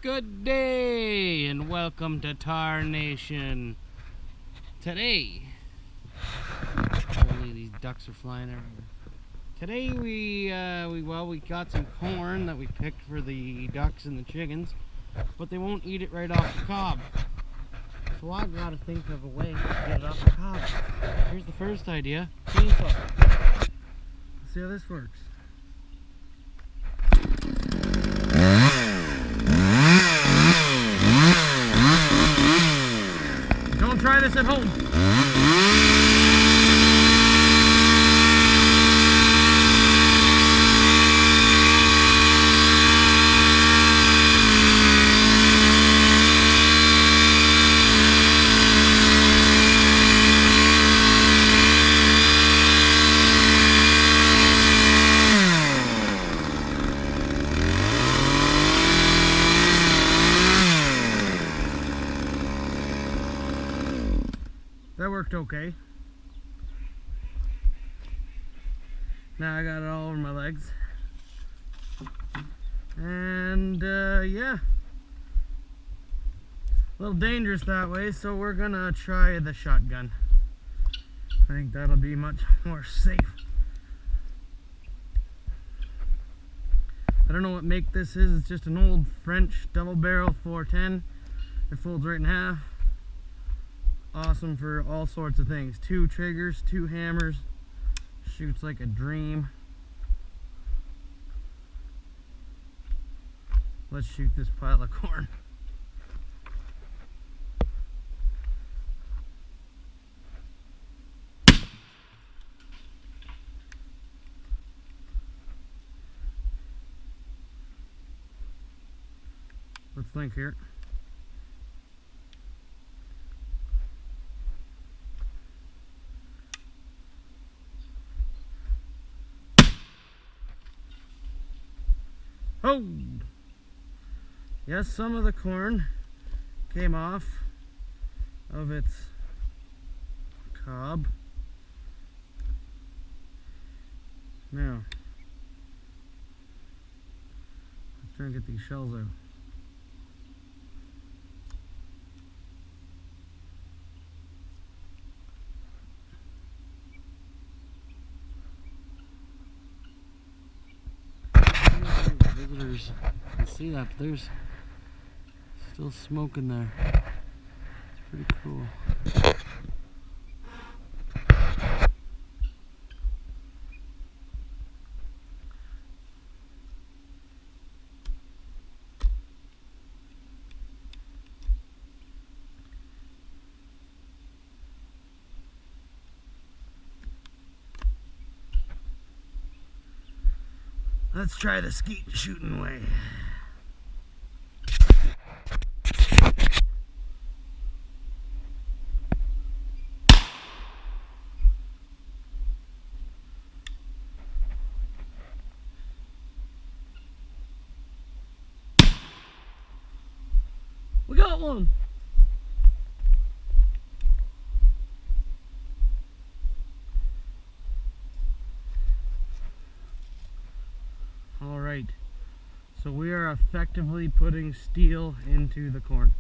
Good day and welcome to Tar Nation. Today, holy, these ducks are flying everywhere. Today we got some corn that we picked for the ducks and the chickens, but they won't eat it right off the cob. So I've got to think of a way to get it off the cob. Here's the first idea: chainsaw. Let's see how this works. Don't try this at home. That worked okay. Now I got it all over my legs. And yeah, a little dangerous that way, so we're gonna try the shotgun. I think that'll be much more safe. I don't know what make this is. It's just an old French double barrel 410. It folds right in half. Awesome for all sorts of things. 2 triggers, 2 hammers, shoots like a dream. Let's shoot this pile of corn. Let's think here. Oh! Yes, some of the corn came off of its cob. Now, let's try and get these shells out. Visitors can see that, but there's still smoke in there. It's pretty cool. Let's try the skeet shooting way. We got one. Alright, so we are effectively putting steel into the corn.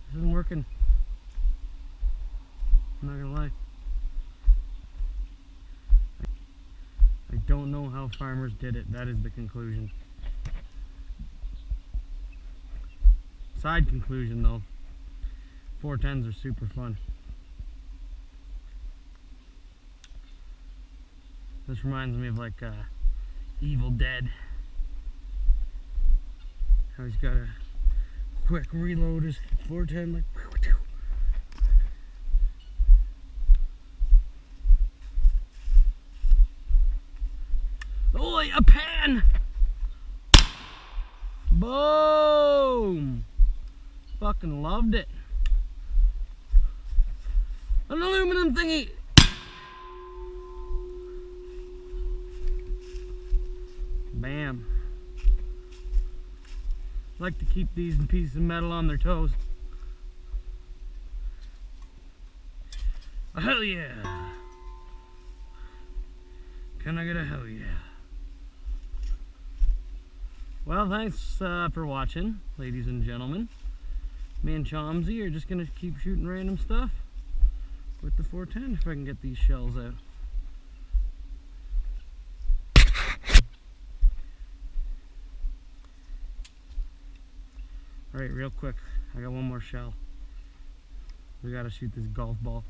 This isn't working. I'm not gonna lie. I don't know how farmers did it. That is the conclusion. Side conclusion though, 410s are super fun. This reminds me of like Evil Dead. How he's got a quick reload his 410 like. Oh, a pan! Boom! Fucking loved it. An aluminum thingy. Bam. Like to keep these pieces of metal on their toes. A hell yeah. Can I get a hell yeah? Well, thanks for watching, ladies and gentlemen. Me and Chomsy are just going to keep shooting random stuff with the 410 if I can get these shells out. Alright, real quick, I got one more shell. We gotta shoot this golf ball.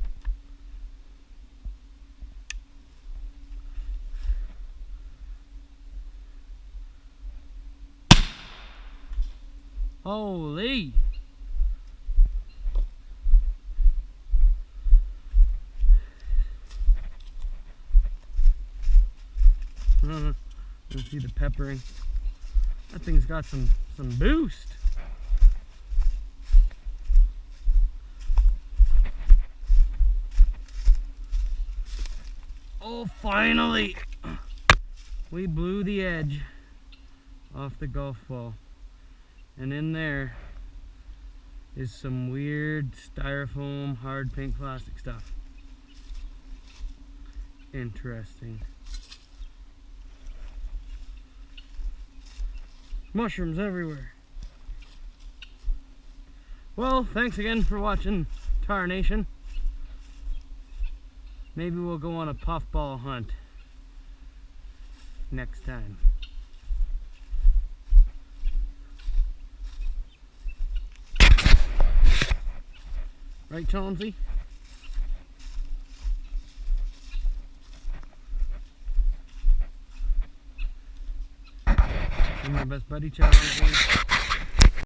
Holy! You see the peppering. That thing's got some boost. Oh, finally! We blew the edge off the golf ball. And in there is some weird styrofoam hard pink plastic stuff. Interesting. Mushrooms everywhere. Well, thanks again for watching Tar Nation. Maybe we'll go on a puffball hunt next time. Right, Chomsy? And my best buddy, Chomsy.